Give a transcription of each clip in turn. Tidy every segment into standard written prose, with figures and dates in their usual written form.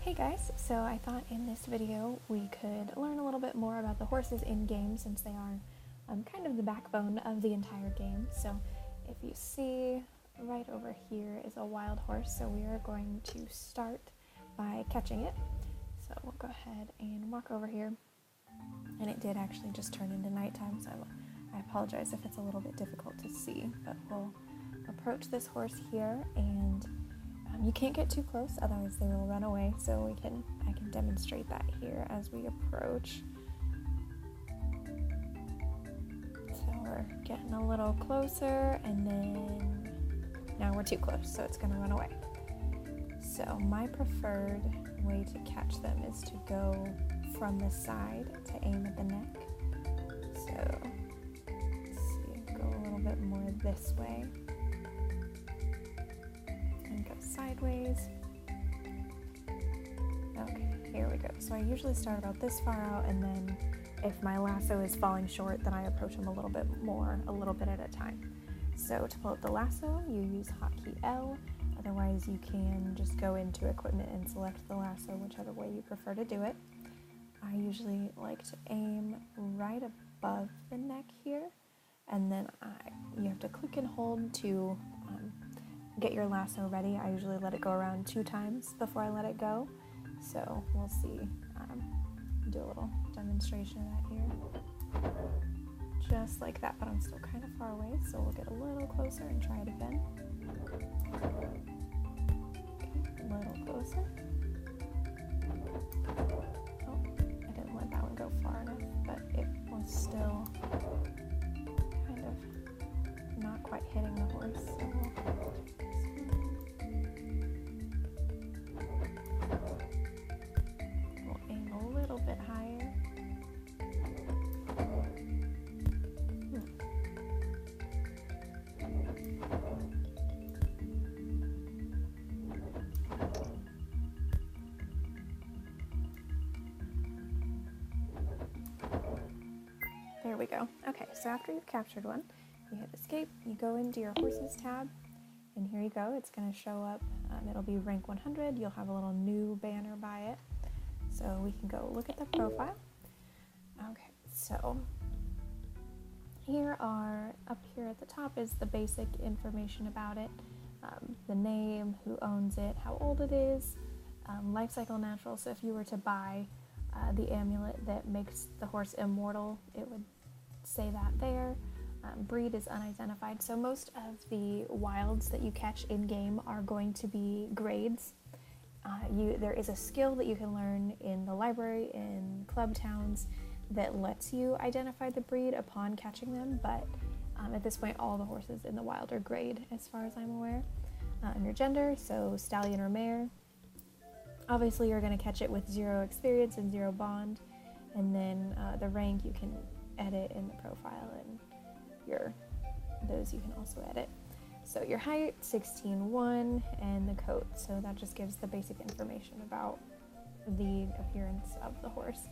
Hey guys, so I thought in this video we could learn a little bit more about the horses in game since they are kind of the backbone of the entire game. So if you see right over here is a wild horse, so we are going to start by catching it. So we'll go ahead and walk over here, and it did actually just turn into nighttime, so I apologize if it's a little bit difficult to see, but we'll approach this horse here, and you can't get too close, otherwise they will run away, so I can demonstrate that here as we approach. So we're getting a little closer, and then now we're too close, so it's going to run away. So my preferred way to catch them is to go from the side to aim at the neck. So let's see, go a little bit more this way. And go sideways. Okay, here we go. So I usually start about this far out, and then if my lasso is falling short, then I approach them a little bit at a time. So to pull out the lasso, you use hotkey L. Otherwise, you can just go into equipment and select the lasso, whichever way you prefer to do it. I usually like to aim right above the neck here, and then you have to click and hold to get your lasso ready. I usually let it go around 2 times before I let it go. So we'll see, do a little demonstration of that here. Just like that, but I'm still kind of far away, so we'll get a little closer and try it again. Okay, a little closer. Oh, I didn't let that one go far enough, but it was still kind of not quite hitting the horse, so we'll aim a little bit higher. There we go. Okay, so after you've captured one, you hit escape, you go into your horses tab, and here you go. It's going to show up, it'll be rank 100, you'll have a little new banner by it. So we can go look at the profile. Okay, so up here at the top is the basic information about it. The name, who owns it, how old it is, life cycle natural, so if you were to buy the amulet that makes the horse immortal, it would say that there. Breed is unidentified, so most of the wilds that you catch in game are going to be grades. There is a skill that you can learn in the library in club towns that lets you identify the breed upon catching them, but at this point all the horses in the wild are grade as far as I'm aware. And your gender, so stallion or mare. Obviously you're going to catch it with 0 experience and 0 bond, and then the rank you can edit in the profile, and those you can also edit. So your height, 16'1", and the coat, so that just gives the basic information about the appearance of the horse.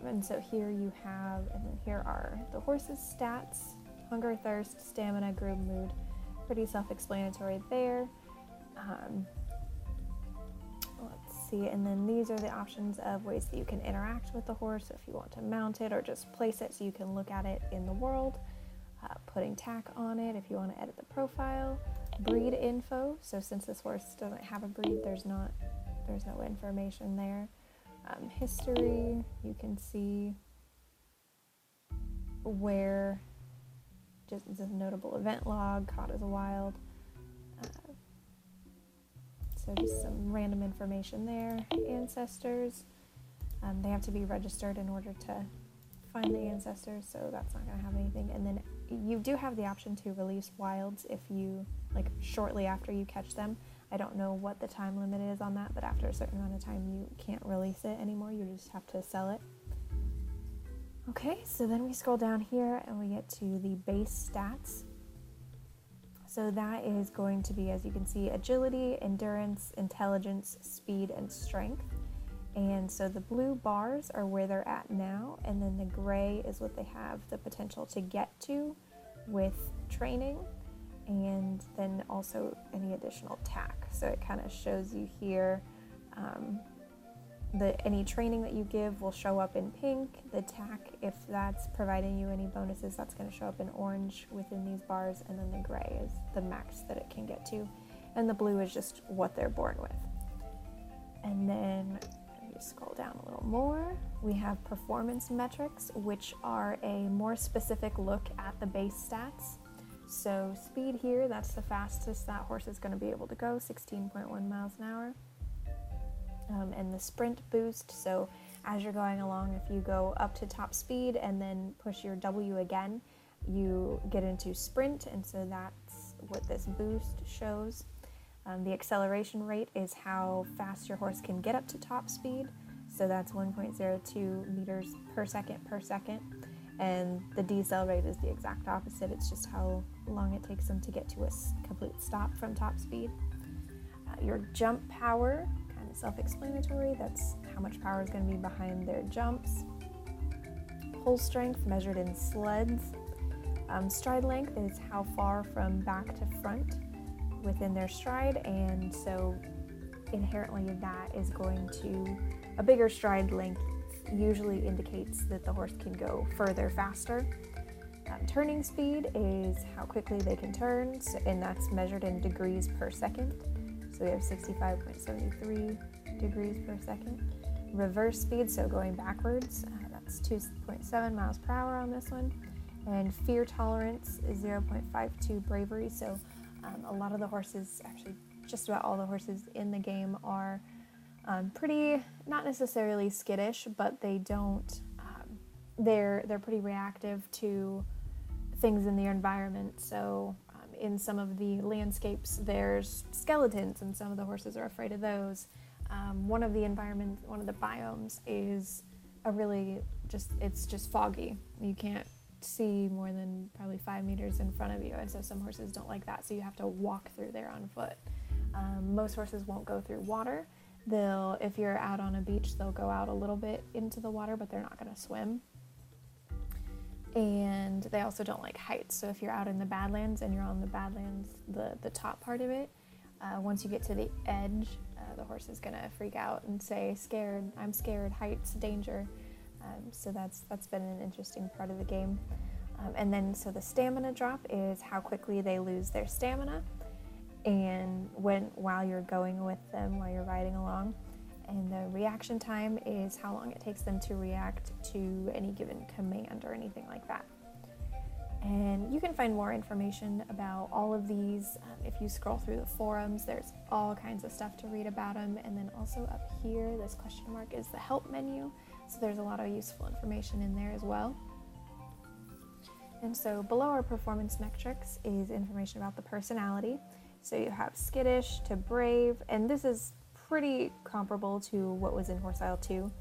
And so here you have, and then here are the horse's stats: hunger, thirst, stamina, groom, mood. Pretty self-explanatory there. Let's see, and then these are the options of ways that you can interact with the horse if you want to mount it or just place it so you can look at it in the world. Putting tack on it if you want to edit the profile. Breed info, so since this horse doesn't have a breed, there's no information there. History, you can see where, just a notable event log, caught as a wild. So just some random information there. Ancestors, they have to be registered in order to find the ancestors, so that's not going to have anything. And then you do have the option to release wilds if you, shortly after you catch them. I don't know what the time limit is on that, but after a certain amount of time you can't release it anymore, you just have to sell it. Okay, so then we scroll down here and we get to the base stats. So that is going to be, as you can see, agility, endurance, intelligence, speed, and strength. And so the blue bars are where they're at now, and then the gray is what they have the potential to get to with training, and then also any additional tack. So it kind of shows you here any training that you give will show up in pink. The tack, if that's providing you any bonuses, that's going to show up in orange within these bars, and then the gray is the max that it can get to, and the blue is just what they're born with. And then if you scroll down a little more, we have performance metrics, which are a more specific look at the base stats. So speed here, that's the fastest that horse is going to be able to go, 16.1 miles an hour. And the sprint boost, so as you're going along, if you go up to top speed and then push your W again, you get into sprint, and so that's what this boost shows. The acceleration rate is how fast your horse can get up to top speed, so that's 1.02 meters per second, and the decel rate is the exact opposite. It's just how long it takes them to get to a complete stop from top speed. Your jump power, kind of self-explanatory, that's how much power is going to be behind their jumps. Pull strength measured in sleds. Stride length is how far from back to front within their stride, and so inherently that is going to, a bigger stride length usually indicates that the horse can go further faster. Turning speed is how quickly they can turn, and that's measured in degrees per second. So we have 65.73 degrees per second. Reverse speed, so going backwards, that's 2.7 miles per hour on this one. And fear tolerance is 0.52 bravery, so a lot of the horses, actually just about all the horses in the game are pretty, not necessarily skittish, but they don't, they're pretty reactive to things in their environment. So in some of the landscapes there's skeletons, and some of the horses are afraid of those. One of the biomes is it's just foggy. You can't see more than probably 5 meters in front of you, and so some horses don't like that, so you have to walk through there on foot. Most horses won't go through water. If you're out on a beach, they'll go out a little bit into the water, but they're not going to swim. And they also don't like heights, so if you're out in the Badlands and you're on the Badlands, the top part of it, once you get to the edge, the horse is going to freak out and say, "Scared, I'm scared, heights, danger." So that's been an interesting part of the game. And then so the stamina drop is how quickly they lose their stamina, and while you're going with them, while you're riding along. And the reaction time is how long it takes them to react to any given command or anything like that. And you can find more information about all of these if you scroll through the forums. There's all kinds of stuff to read about them. And then also up here, this question mark is the help menu. So there's a lot of useful information in there as well. And so below our performance metrics is information about the personality. So you have skittish to brave, and this is pretty comparable to what was in Horse Isle 2.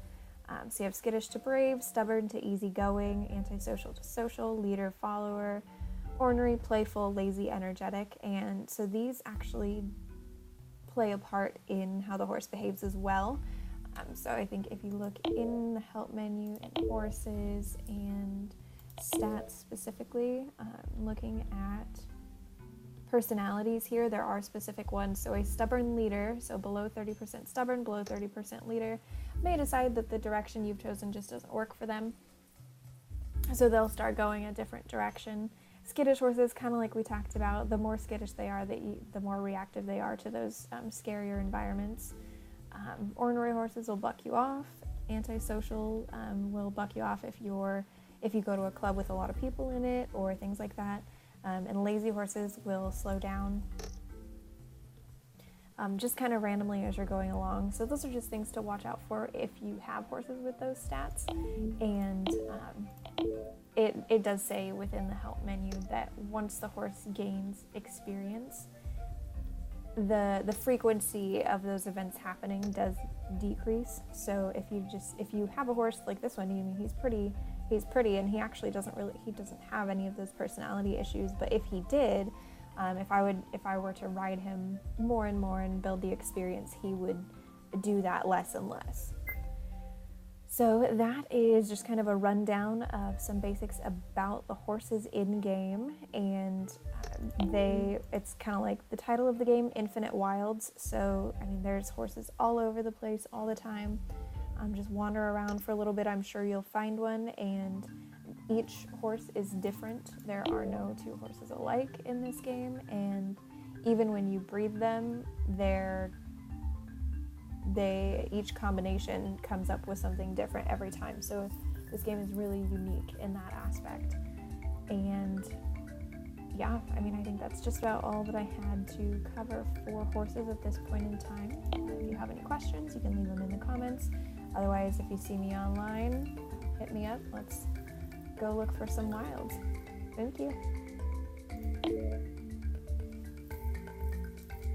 So you have skittish to brave, stubborn to easygoing, antisocial to social, leader, follower, ornery, playful, lazy, energetic. And so these actually play a part in how the horse behaves as well. So I think if you look in the help menu and horses and stats specifically, looking at personalities here, there are specific ones. So a stubborn leader, so below 30% stubborn, below 30% leader, may decide that the direction you've chosen just doesn't work for them. So they'll start going a different direction. Skittish horses, kind of like we talked about, the more skittish they are, the more reactive they are to those scarier environments. Ornery horses will buck you off. Antisocial will buck you off if you go to a club with a lot of people in it or things like that. And lazy horses will slow down just kind of randomly as you're going along. So those are just things to watch out for if you have horses with those stats. And it does say within the help menu that once the horse gains experience, the frequency of those events happening does decrease. So if you have a horse like this one, he's pretty, and he actually doesn't have any of those personality issues. But if he did, if I were to ride him more and more and build the experience, he would do that less and less. So that is just kind of a rundown of some basics about the horses in game, and it's kind of like the title of the game, Infinite Wilds. So there's horses all over the place all the time. Just wander around for a little bit. I'm sure you'll find one, and each horse is different. There are no two horses alike in this game, and even when you breed them, each combination comes up with something different every time. So this game is really unique in that aspect. And yeah, I mean, I think that's just about all that I had to cover for horses at this point in time. If you have any questions, you can leave them in the comments. Otherwise, if you see me online, hit me up. Let's go look for some wilds. Thank you.